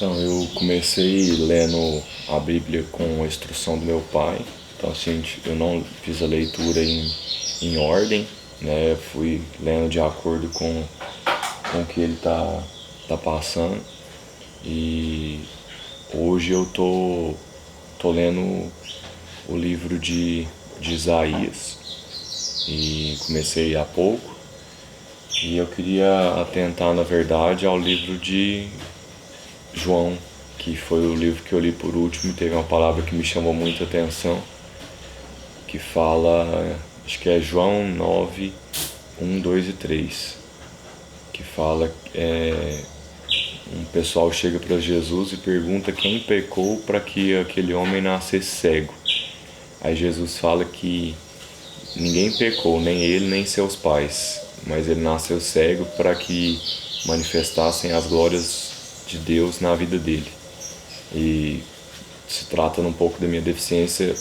Então, eu comecei lendo a Bíblia com a instrução do meu pai. Então, assim, eu não fiz a leitura em ordem, né? Fui lendo de acordo com o que ele tá passando. E hoje eu tô lendo o livro de Isaías e comecei há pouco. E eu queria atentar, na verdade, ao livro de João, que foi o livro que eu li por último, e teve uma palavra que me chamou muita atenção, que fala, acho que é João 9, 1, 2 e 3, que fala, um pessoal chega para Jesus e pergunta quem pecou para que aquele homem nascesse cego. Aí Jesus fala que ninguém pecou, nem ele nem seus pais, mas ele nasceu cego para que manifestassem as glórias de Deus na vida dele. E se tratando um pouco da minha deficiência,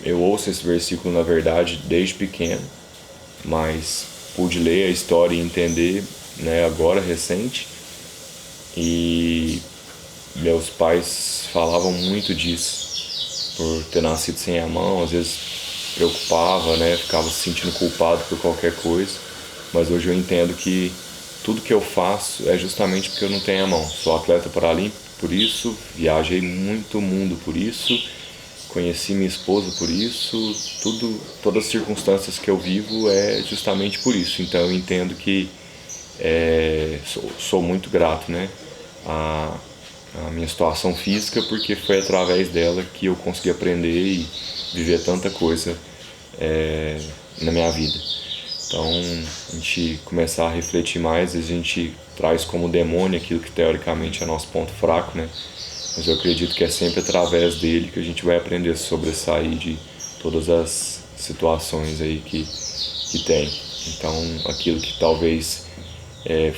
eu ouço esse versículo na verdade desde pequeno, mas pude ler a história e entender, né, agora recente. E meus pais falavam muito disso, por ter nascido sem a mão, às vezes preocupava, né, ficava se sentindo culpado por qualquer coisa, mas hoje eu entendo que tudo que eu faço é justamente porque eu não tenho a mão. Sou atleta paralímpico por isso, viajei muito o mundo por isso, conheci minha esposa por isso, todas as circunstâncias que eu vivo é justamente por isso. Então eu entendo que sou muito grato, né, a minha situação física, porque foi através dela que eu consegui aprender e viver tanta coisa na minha vida. Então, a gente começar a refletir mais, a gente traz como demônio aquilo que teoricamente é nosso ponto fraco, né? Mas eu acredito que é sempre através dele que a gente vai aprender a sobressair de todas as situações aí que tem. Então, aquilo que talvez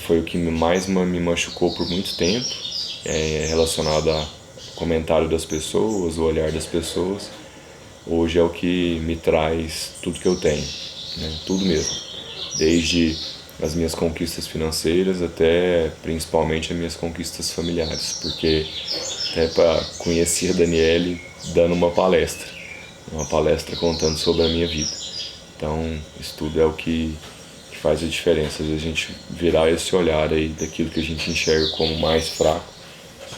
foi o que mais me machucou por muito tempo, relacionado a comentário das pessoas, o olhar das pessoas, hoje é o que me traz tudo que eu tenho, né? Tudo mesmo, desde as minhas conquistas financeiras até principalmente as minhas conquistas familiares, porque até para conhecer a Daniele dando uma palestra contando sobre a minha vida. Então isso tudo é o que faz a diferença, às vezes a gente virar esse olhar aí daquilo que a gente enxerga como mais fraco,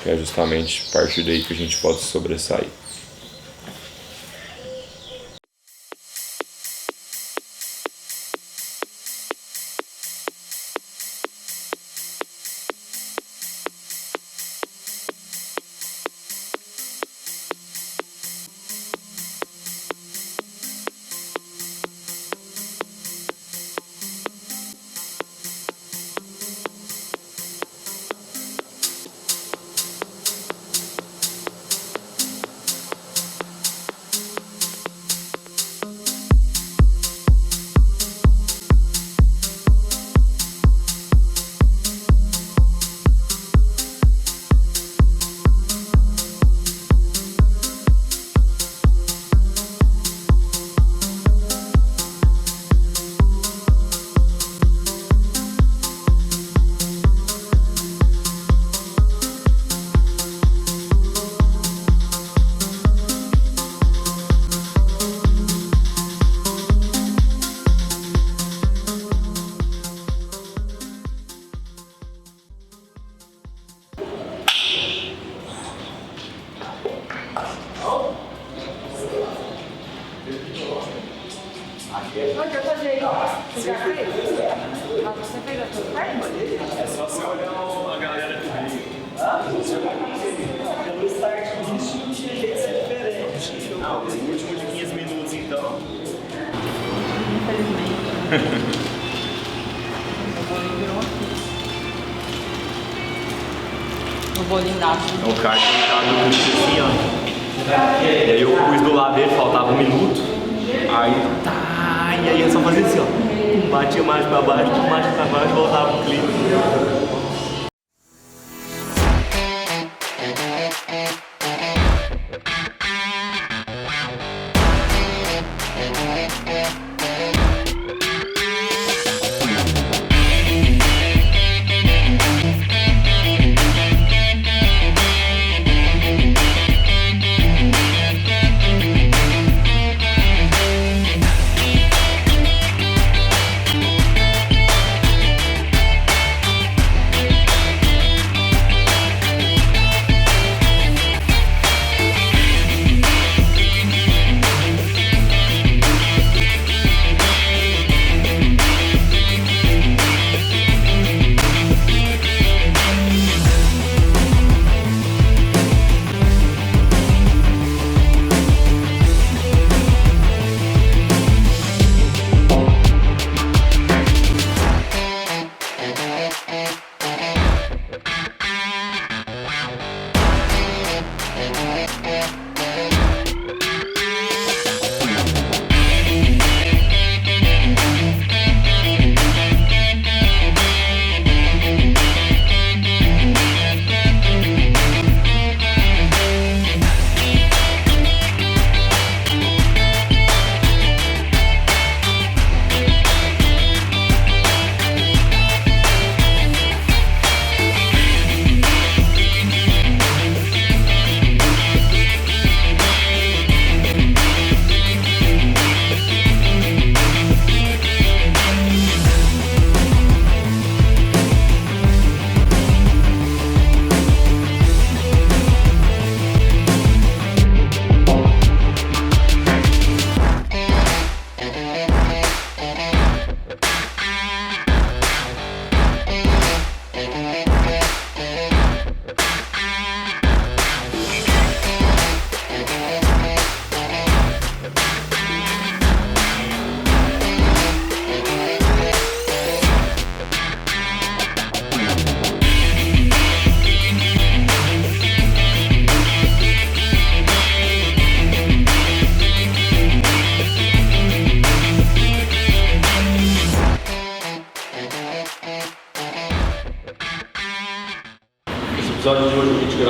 que é justamente a partir daí que a gente pode sobressair. Onde eu fazer isso? Você já fez? Você fez a sua parte? É só você olhar a galera que veio. Pelo start disso, tinha jeito de ser diferente. Não, o último de 15 minutos então. Infelizmente. O bolinho virou aqui. O bolinho da Então o cara tava do assim, ó. E aí eu pus do lado dele, faltava 1 minuto. Aí tá, e aí eu só fazia assim, ó. Batia mais pra baixo, mais pra baixo, voltava pro clipe.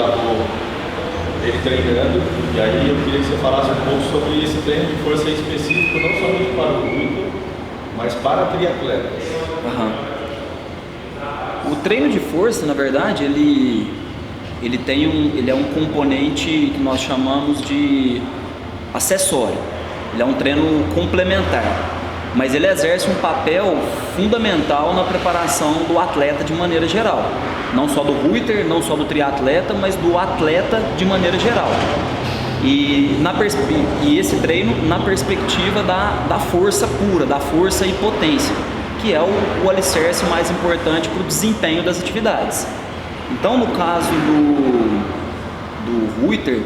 gravou ele treinando, e aí eu queria que você falasse um pouco sobre esse treino de força específico, não somente para o Vitor, mas para triatletas. O treino de força, na verdade, ele é um componente que nós chamamos de acessório. Ele é um treino complementar, mas ele exerce um papel fundamental na preparação do atleta de maneira geral. Não só do Ruiter, não só do triatleta, mas do atleta de maneira geral. E esse treino na perspectiva da força pura, da força e potência, que é o alicerce mais importante para o desempenho das atividades. Então, no caso do Ruiter,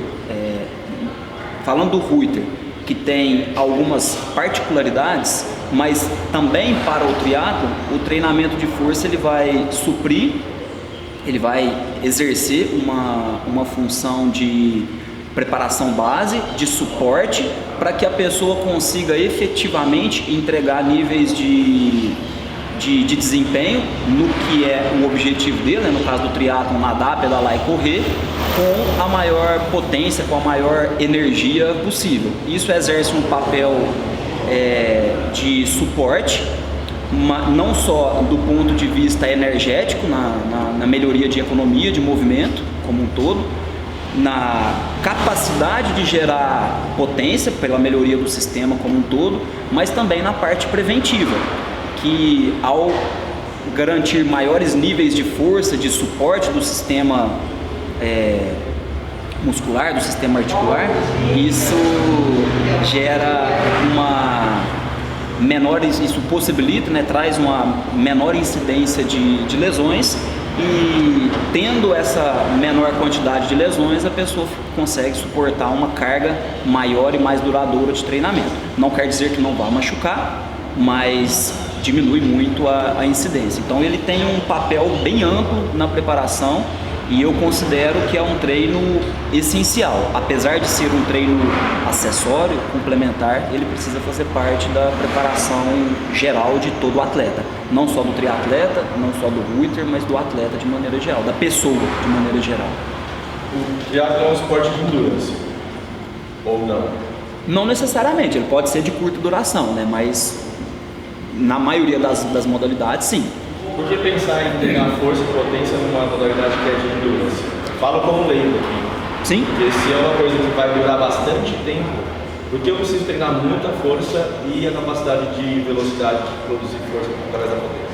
falando do Ruiter, que tem algumas particularidades, mas também para o triatlo, o treinamento de força ele vai suprir, ele vai exercer uma função de preparação base, de suporte, para que a pessoa consiga efetivamente entregar níveis de desempenho no que é o objetivo dele, né? No caso do triatlo, nadar, pedalar e correr, com a maior potência, com a maior energia possível. Isso exerce um papel de suporte, não só do ponto de vista energético, na melhoria de economia de movimento como um todo, na capacidade de gerar potência pela melhoria do sistema como um todo, mas também na parte preventiva, que ao garantir maiores níveis de força, de suporte do sistema muscular, do sistema articular, isso gera isso possibilita, né, traz uma menor incidência de lesões, e tendo essa menor quantidade de lesões, a pessoa consegue suportar uma carga maior e mais duradoura de treinamento. Não quer dizer que não vá machucar, mas diminui muito a incidência. Então ele tem um papel bem amplo na preparação, e eu considero que é um treino essencial. Apesar de ser um treino acessório, complementar, ele precisa fazer parte da preparação geral de todo o atleta. Não só do triatleta, não só do Ruiter, mas do atleta de maneira geral, da pessoa de maneira geral. O triatlo é um esporte de endurance, ou não? Não necessariamente, ele pode ser de curta duração, né? Mas na maioria das modalidades, sim. Por que pensar em treinar força e potência numa modalidade que é de endurance? Falo como leigo aqui. Sim. Porque se é uma coisa que vai durar bastante tempo, porque eu preciso treinar muita força e a capacidade de velocidade de produzir força através da potência?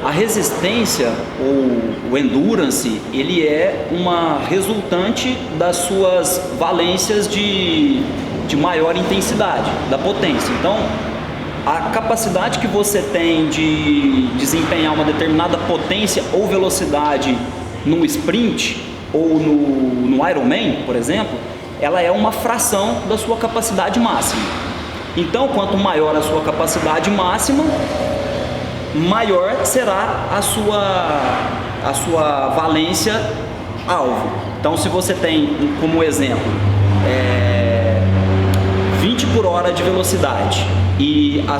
A resistência ou o endurance, ele é uma resultante das suas valências de maior intensidade, da potência. Então, a capacidade que você tem de desempenhar uma determinada potência ou velocidade no sprint ou no Ironman, por exemplo, ela é uma fração da sua capacidade máxima. Então, quanto maior a sua capacidade máxima, maior será a sua valência alvo. Então, se você tem como exemplo 20 por hora de velocidade e a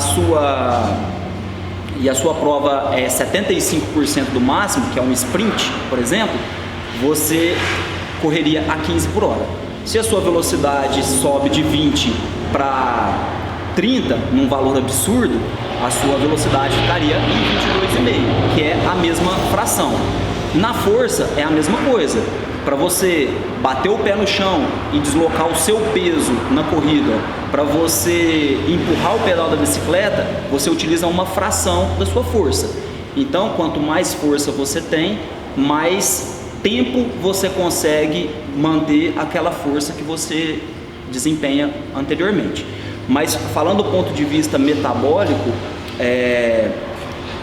sua prova é 75% do máximo, que é um sprint, por exemplo, você correria a 15 por hora. Se a sua velocidade sobe de 20 para 30, num valor absurdo, a sua velocidade ficaria em 22,5, que é a mesma fração. Na força é a mesma coisa. Para você bater o pé no chão e deslocar o seu peso na corrida, para você empurrar o pedal da bicicleta, você utiliza uma fração da sua força. Então, quanto mais força você tem, mais tempo você consegue manter aquela força que você desempenha anteriormente. Mas falando do ponto de vista metabólico,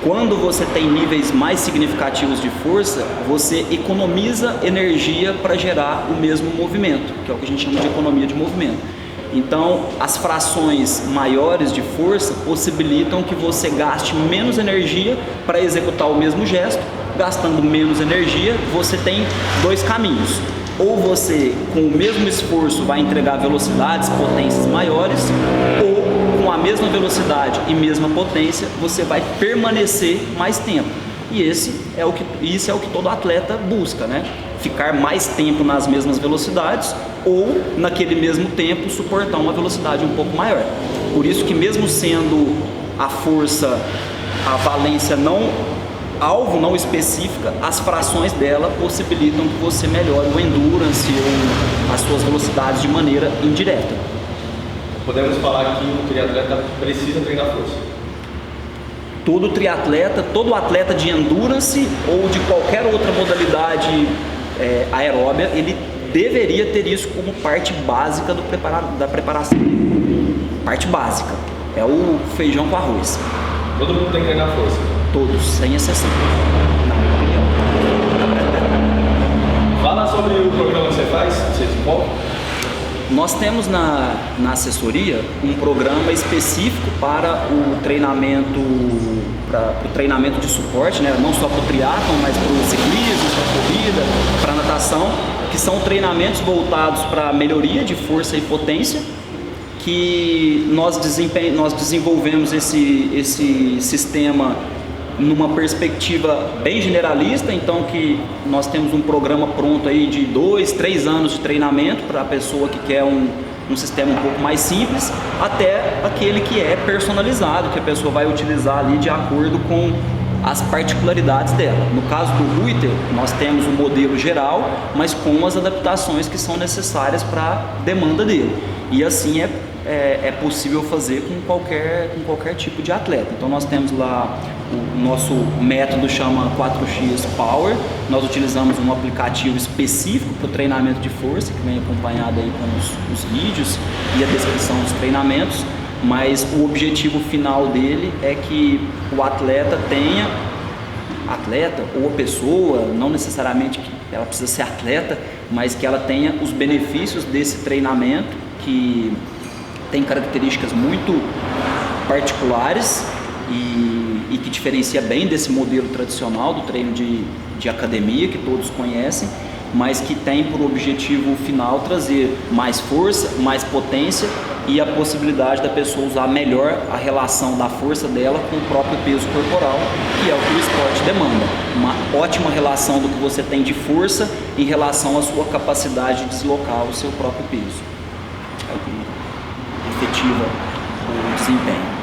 quando você tem níveis mais significativos de força, você economiza energia para gerar o mesmo movimento, que é o que a gente chama de economia de movimento. Então, as frações maiores de força possibilitam que você gaste menos energia para executar o mesmo gesto. Gastando menos energia, você tem dois caminhos. Ou você, com o mesmo esforço, vai entregar velocidades, potências maiores, ou com a mesma velocidade e mesma potência, você vai permanecer mais tempo. E isso é o que todo atleta busca, né? ficar mais tempo nas mesmas velocidades ou, naquele mesmo tempo, suportar uma velocidade um pouco maior. Por isso que, mesmo sendo a força, a valência não alvo, não específica, as frações dela possibilitam que você melhore o endurance ou as suas velocidades de maneira indireta. Podemos falar que o triatleta precisa treinar força. Todo triatleta, todo atleta de endurance ou de qualquer outra modalidade aeróbia, ele deveria ter isso como parte básica da preparação. Parte básica. É o feijão com arroz. Todo mundo tem que treinar força. Todos, sem exceção. Fala sobre o programa que você faz, você desenvolve. Nós temos na assessoria um programa específico para o treinamento, de suporte, né? Não só para o triatlon, mas para o ciclismo, para a corrida, para a natação, que são treinamentos voltados para a melhoria de força e potência, que nós desenvolvemos esse sistema numa perspectiva bem generalista, então que nós temos um programa pronto aí de 2, 3 anos de treinamento para a pessoa que quer um sistema um pouco mais simples, até aquele que é personalizado, que a pessoa vai utilizar ali de acordo com as particularidades dela. No caso do Ruiter, nós temos um modelo geral, mas com as adaptações que são necessárias para a demanda dele. E assim é possível fazer com qualquer tipo de atleta. Então nós temos lá o nosso método chama 4X Power. Nós utilizamos um aplicativo específico para o treinamento de força, que vem acompanhado aí com os vídeos e a descrição dos treinamentos, mas o objetivo final dele é que o atleta ou a pessoa, não necessariamente que ela precisa ser atleta, mas que ela tenha os benefícios desse treinamento, que tem características muito particulares e que diferencia bem desse modelo tradicional do treino de academia, que todos conhecem, mas que tem por objetivo final trazer mais força, mais potência e a possibilidade da pessoa usar melhor a relação da força dela com o próprio peso corporal, que é o que o esporte demanda. Uma ótima relação do que você tem de força em relação à sua capacidade de deslocar o seu próprio peso. Efetiva o desempenho.